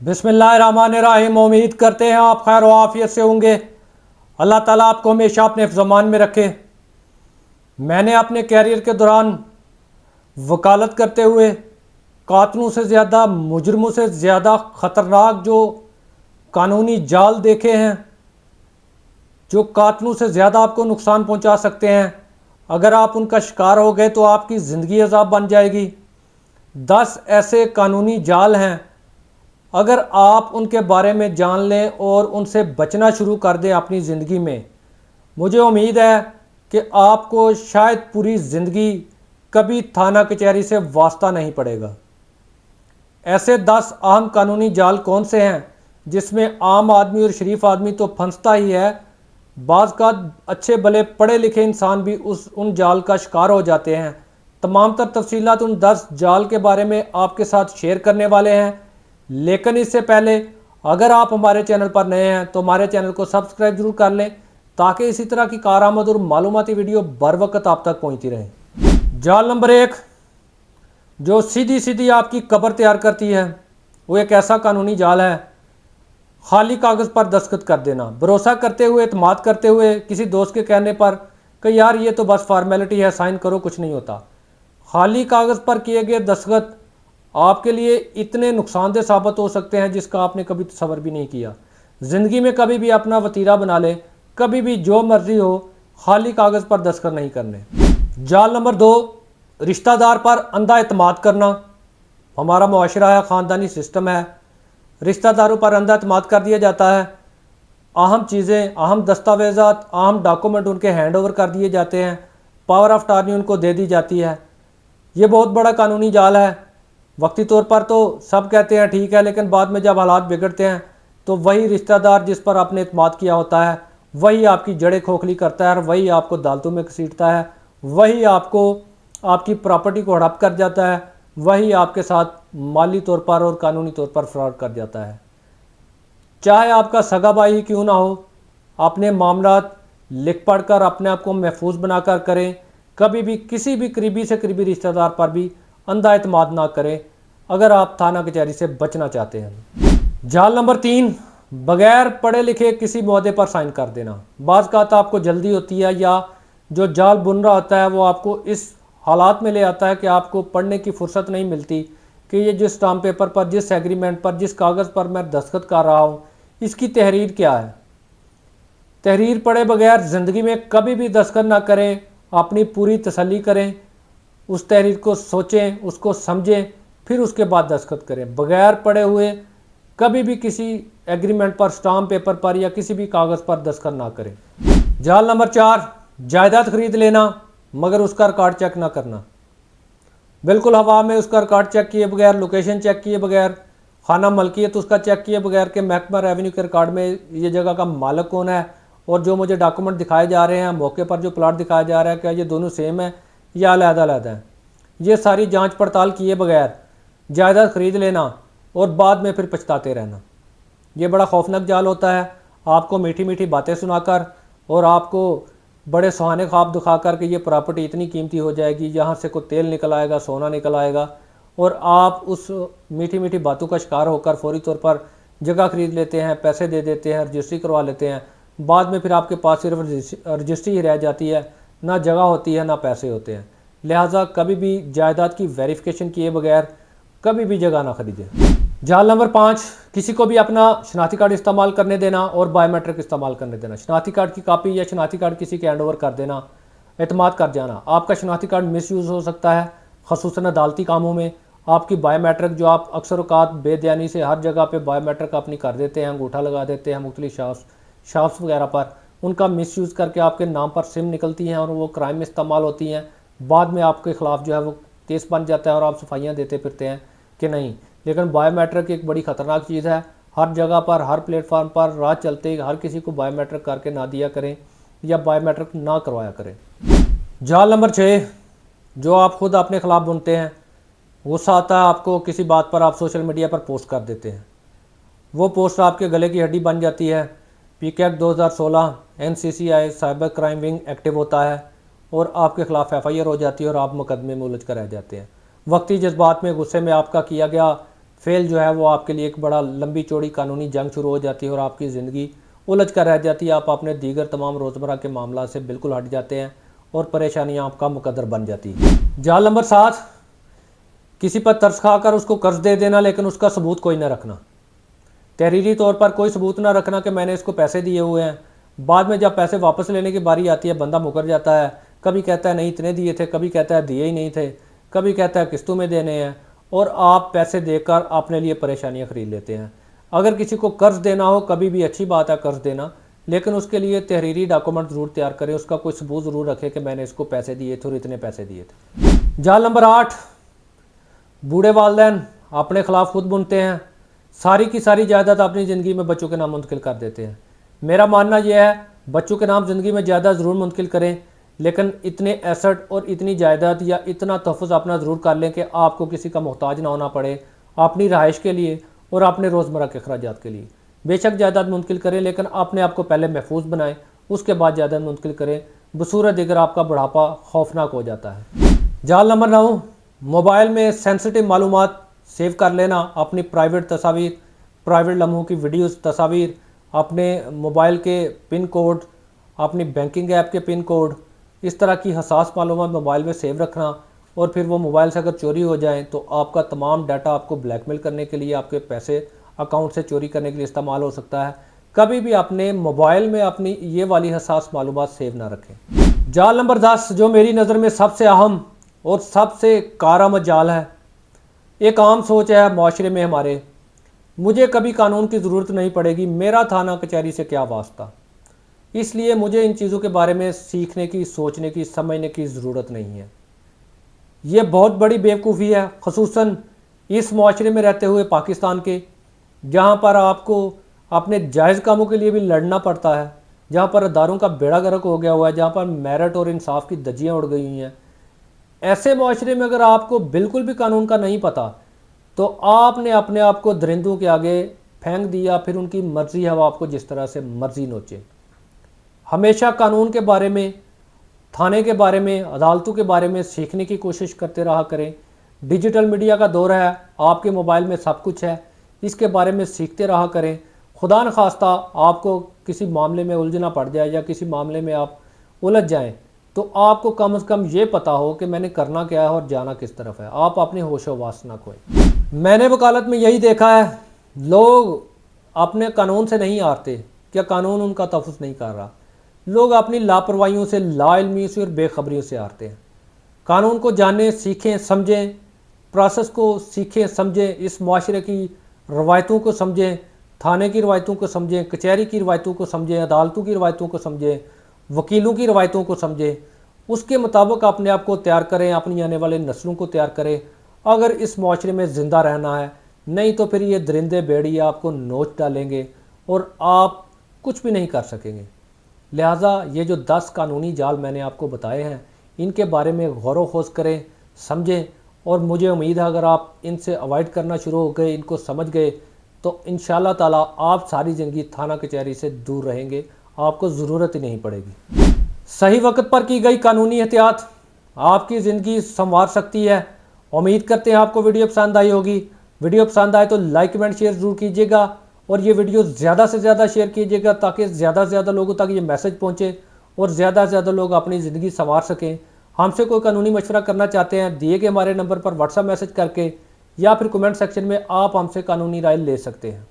बिस्मिल्लाहिर्रहमानिर्रहीम। उम्मीद करते हैं आप खैर व आफियत से होंगे। अल्लाह ताला आपको हमेशा अपने ज़मान में रखे। मैंने अपने कैरियर के दौरान वकालत करते हुए कातलों से ज़्यादा, मुजरमों से ज़्यादा ख़तरनाक जो कानूनी जाल देखे हैं, जो कातलों से ज़्यादा आपको नुकसान पहुंचा सकते हैं। अगर आप उनका शिकार हो गए तो आपकी ज़िंदगी अज़ाब बन जाएगी। 10 ऐसे कानूनी जाल हैं, अगर आप उनके बारे में जान लें और उनसे बचना शुरू कर दें अपनी ज़िंदगी में, मुझे उम्मीद है कि आपको शायद पूरी ज़िंदगी कभी थाना कचहरी से वास्ता नहीं पड़ेगा। ऐसे 10 अहम कानूनी जाल कौन से हैं जिसमें आम आदमी और शरीफ आदमी तो फंसता ही है, बाज़ का अच्छे भले पढ़े लिखे इंसान भी उन जाल का शिकार हो जाते हैं। तमाम तर तफसीलात उन 10 जाल के बारे में आपके साथ शेयर करने वाले हैं। लेकिन इससे पहले अगर आप हमारे चैनल पर नए हैं तो हमारे चैनल को सब्सक्राइब जरूर कर लें, ताकि इसी तरह की कारआमद और मालूमाती वीडियो बर वक्त आप तक पहुंचती रहे। जाल नंबर 1, जो सीधी सीधी आपकी कब्र तैयार करती है, वो एक ऐसा कानूनी जाल है, खाली कागज़ पर दस्तखत कर देना, भरोसा करते हुए, एतमाद करते हुए किसी दोस्त के कहने पर कि यार ये तो बस फॉर्मेलिटी है, साइन करो, कुछ नहीं होता। खाली कागज़ पर किए गए दस्तखत आपके लिए इतने नुकसानदेह साबित हो सकते हैं जिसका आपने कभी तसव्वुर भी नहीं किया। ज़िंदगी में कभी भी अपना वतीरा बना ले, कभी भी जो मर्जी हो, खाली कागज़ पर दस्तखत नहीं करने। जाल नंबर 2, रिश्तेदार पर अंधा एतमाद करना। हमारा मुआशरा है, ख़ानदानी सिस्टम है, रिश्तेदारों पर अंधा एतमाद कर दिया जाता है। अहम चीज़ें, अहम दस्तावेज़ात, अहम डॉक्यूमेंट उनके हैंड ओवर कर दिए जाते हैं, पावर ऑफ अटॉर्नी उनको दे दी जाती है। ये बहुत बड़ा कानूनी जाल है। वक्ती तौर पर तो सब कहते हैं ठीक है, लेकिन बाद में जब हालात बिगड़ते हैं तो वही रिश्तेदार जिस पर आपने एतमाद किया होता है वही आपकी जड़ें खोखली करता है और वही आपको अदालतों में घसीटता है, वही आपको आपकी प्रॉपर्टी को हड़प कर जाता है, वही आपके साथ माली तौर पर और कानूनी तौर पर फ्रॉड कर जाता है। चाहे आपका सगा भाई ही क्यों ना हो, अपने मामलात लिख पढ़ कर अपने आप को महफूज बनाकर करें। कभी भी किसी भी करीबी से करीबी रिश्तेदार पर भी अंधा एतमाद ना करें अगर आप थाना कचहरी से बचना चाहते हैं। जाल नंबर 3, बगैर पढ़े लिखे किसी मुआहदे पर साइन कर देना। बाज़ का आपको जल्दी होती है या जो जाल बुन रहा होता है वो आपको इस हालात में ले आता है कि आपको पढ़ने की फुर्सत नहीं मिलती कि ये जिस स्टाम्प पेपर पर, जिस एग्रीमेंट पर, जिस कागज़ पर मैं दस्तखत कर रहा हूँ, इसकी तहरीर क्या है। तहरीर पढ़े बगैर ज़िंदगी में कभी भी दस्तखत ना करें। अपनी पूरी तसल्ली करें, उस तहरीर को सोचें, उसको समझें, फिर उसके बाद दस्तखत करें। बगैर पढ़े हुए कभी भी किसी एग्रीमेंट पर, स्टाम्प पेपर पर या किसी भी कागज़ पर दस्तखत ना करें। जाल नंबर 4, जायदाद खरीद लेना मगर उसका रिकॉर्ड चेक ना करना। बिल्कुल हवा में उसका रिकॉर्ड चेक किए बगैर, लोकेशन चेक किए बगैर, खाना मलकियत उसका चेक किए बगैर कि महकमा रेवेन्यू के रिकॉर्ड में ये जगह का मालिक कौन है और जो मुझे डॉक्यूमेंट दिखाए जा रहे हैं, मौके पर जो प्लाट दिखाया जा रहा है, क्या ये दोनों सेम है या अलग-अलग हैं। ये सारी जांच पड़ताल किए बगैर जायदाद खरीद लेना और बाद में फिर पछताते रहना, ये बड़ा खौफनाक जाल होता है। आपको मीठी मीठी बातें सुनाकर और आपको बड़े सुहाने ख्वाब दिखाकर कि ये प्रॉपर्टी इतनी कीमती हो जाएगी, यहाँ से कोई तेल निकल आएगा, सोना निकल आएगा, और आप उस मीठी मीठी बातों का शिकार होकर फौरी तौर पर जगह खरीद लेते हैं, पैसे दे देते हैं, रजिस्ट्री करवा लेते हैं। बाद में फिर आपके पास सिर्फ रजिस्ट्री ही रह जाती है, ना जगह होती है, ना पैसे होते हैं। लिहाजा कभी भी जायदाद की वेरिफिकेशन किए बगैर कभी भी जगह ना खरीदें। जाल नंबर 5, किसी को भी अपना शनाख्ती कार्ड इस्तेमाल करने देना और बायोमेट्रिक इस्तेमाल करने देना। शनाख्ती कार्ड की कॉपी या शनाख्ती कार्ड किसी के हैंड ओवर कर देना, एतमाद कर जाना। आपका शनाख्ती कार्ड मिसयूज़ हो सकता है, ख़ुसूसन अदालती कामों में। आपकी बायोमेट्रिक जो आप अक्सर औकात बेदयानी से हर जगह पे बायोमेट्रिक अपनी कर देते हैं, अंगूठा लगा देते हैं मुख्तलिफ शॉप्स वगैरह पर, उनका मिसयूज़ करके आपके नाम पर सिम निकलती हैं और वो क्राइम में इस्तेमाल होती हैं। बाद में आपके ख़िलाफ़ जो है वो केस बन जाता है और आप सफाइयाँ देते फिरते हैं कि नहीं। लेकिन बायोमेट्रिक एक बड़ी ख़तरनाक चीज़ है। हर जगह पर, हर प्लेटफार्म पर राह चलते हर किसी को बायोमेट्रिक करके ना दिया करें या बायोमेट्रिक ना करवाया करें। जाल नंबर 6, जो आप खुद अपने ख़िलाफ़ बुनते हैं। गुस्सा आता है आपको, किसी बात पर आप सोशल मीडिया पर पोस्ट कर देते हैं, वो पोस्ट आपके गले की हड्डी बन जाती है। PECA act 2016 NCCI cyber crime wing active होता है और आपके ख़िलाफ़ FIR हो जाती है और आप मुकदमे में उलझ कर रह जाते हैं। वक्ती जज्बात में, गुस्से में आपका किया गया फेल जो है वो आपके लिए एक बड़ा लंबी चौड़ी कानूनी जंग शुरू हो जाती है और आपकी ज़िंदगी उलझ कर रह जाती है। आप अपने दीगर तमाम रोज़मर्रा के मामला से बिल्कुल हट जाते हैं और परेशानियाँ आपका मुकद्दर बन जाती है। जाल नंबर 7, किसी पर तरस खाकर उसको कर्ज दे देना लेकिन उसका सबूत कोई ना रखना। तहरीरी तौर पर कोई सबूत ना रखना कि मैंने इसको पैसे दिए हुए हैं। बाद में जब पैसे वापस लेने की बारी आती है बंदा मुकर जाता है। कभी कहता है नहीं इतने दिए थे, कभी कहता है दिए ही नहीं थे, कभी कहता है किस्तों में देने हैं, और आप पैसे देकर अपने लिए परेशानियां खरीद लेते हैं। अगर किसी को कर्ज देना हो, कभी भी अच्छी बात है कर्ज देना, लेकिन उसके लिए तहरीरी डॉक्यूमेंट ज़रूर तैयार करें, उसका कोई सबूत ज़रूर रखें कि मैंने इसको पैसे दिए थे और इतने पैसे दिए थे। जाल नंबर 8, बूढ़े वालिदैन अपने खिलाफ खुद बुनते हैं। सारी की सारी जायदाद अपनी ज़िंदगी में बच्चों के नाम मुंतकिल कर देते हैं। मेरा मानना यह है बच्चों के नाम ज़िंदगी में जायदाद ज़रूर मुंतकिल करें, लेकिन इतने एसेट और इतनी जायदाद या इतना तहफ़्फ़ुज़ अपना ज़रूर कर लें कि आपको किसी का मोहताज ना होना पड़े अपनी रहाइश के लिए और अपने रोज़मर्रा के अखराजात के लिए। बेशक जायदाद मुंतकिल करें, लेकिन अपने आप को पहले महफूज बनाएं, उसके बाद जायदाद मुंतकिल करें, बसूरत दिगर आपका बुढ़ापा खौफनाक हो जाता है। जाल नंबर 9, मोबाइल में सेंसिटिव मालूमात सेव कर लेना। अपनी प्राइवेट तस्वीर, प्राइवेट लम्हों की वीडियोस, तस्वीर, अपने मोबाइल के पिन कोड, अपनी बैंकिंग ऐप के पिन कोड, इस तरह की हसास मालूमात मोबाइल में सेव रखना। और फिर वो मोबाइल से अगर चोरी हो जाएं तो आपका तमाम डाटा आपको ब्लैकमेल करने के लिए, आपके पैसे अकाउंट से चोरी करने के लिए इस्तेमाल हो सकता है। कभी भी अपने मोबाइल में अपनी ये वाली हसास मालूमात सेव ना रखें। जाल नंबर 10, जो मेरी नज़र में सबसे अहम और सबसे कारामद जाल है, एक आम सोच है माशरे में हमारे, मुझे कभी कानून की ज़रूरत नहीं पड़ेगी, मेरा थाना कचहरी से क्या वास्ता, इसलिए मुझे इन चीज़ों के बारे में सीखने की, सोचने की, समझने की ज़रूरत नहीं है। ये बहुत बड़ी बेवकूफ़ी है, ख़ुसूसन इस माशरे में रहते हुए पाकिस्तान के, जहाँ पर आपको अपने जायज़ कामों के लिए भी लड़ना पड़ता है, जहाँ पर अदारों का बेड़ा गर्क हो गया हुआ है, जहाँ पर मेरिट और इंसाफ की धज्जियाँ उड़ गई हुई हैं। ऐसे माशरे में अगर आपको बिल्कुल भी कानून का नहीं पता तो आपने अपने आप को दरिंदों के आगे फेंक दिया, फिर उनकी मर्ज़ी है वो आपको जिस तरह से मर्ज़ी नोचे। हमेशा कानून के बारे में, थाने के बारे में, अदालतों के बारे में सीखने की कोशिश करते रहा करें। डिजिटल मीडिया का दौर है, आपके मोबाइल में सब कुछ है, इसके बारे में सीखते रहा करें। खुदा न खास्ता आपको किसी मामले में उलझना पड़ जाए या किसी मामले में आप उलझ जाएं तो आपको कम से कम ये पता हो कि मैंने करना क्या है और जाना किस तरफ है। आप अपनी होशो वास ना खोएं। मैंने वकालत में यही देखा है, लोग अपने कानून से नहीं हारते, क्या कानून उनका तहफ़्फ़ुज़ नहीं कर रहा। लोग अपनी लापरवाहियों से, लाइल्मी से और बेखबरियों से हारते हैं। कानून को जानें, सीखें, समझें, प्रोसेस को सीखें, समझें, इस माशरे की रवायतों को समझें, थाने की रवायतों को समझें, कचहरी की रवायतों को समझें, अदालतों की रवायतों को समझें, वकीलों की रवायतों को समझें, उसके मुताबिक अपने आप को तैयार करें, अपनी आने वाले नस्लों को तैयार करें अगर इस माशरे में ज़िंदा रहना है। नहीं तो फिर ये दरिंदे भेड़िए आपको नोच डालेंगे और आप कुछ भी नहीं कर सकेंगे। लिहाजा ये जो 10 कानूनी जाल मैंने आपको बताए हैं, इनके बारे में गौर व खोज करें, समझें, और मुझे उम्मीद है अगर आप इनसे अवॉइड करना शुरू हो गए, इनको समझ गए, तो इंशाल्लाह ताला आप सारी ज़िंदगी थाना कचहरी से दूर रहेंगे, आपको ज़रूरत ही नहीं पड़ेगी। सही वक्त पर की गई कानूनी एहतियात आपकी ज़िंदगी संवार सकती है। उम्मीद करते हैं आपको वीडियो पसंद आई होगी। वीडियो पसंद आए तो लाइक, कमेंट, शेयर ज़रूर कीजिएगा और ये वीडियो ज़्यादा से ज़्यादा शेयर कीजिएगा ताकि ज़्यादा से ज़्यादा लोगों तक ये मैसेज पहुँचे और ज़्यादा से ज़्यादा लोग अपनी ज़िंदगी संवार सकें। हमसे कोई कानूनी मशवरा करना चाहते हैं, दिए गए हमारे नंबर पर व्हाट्सएप मैसेज करके या फिर कमेंट सेक्शन में आप हमसे कानूनी राय ले सकते हैं।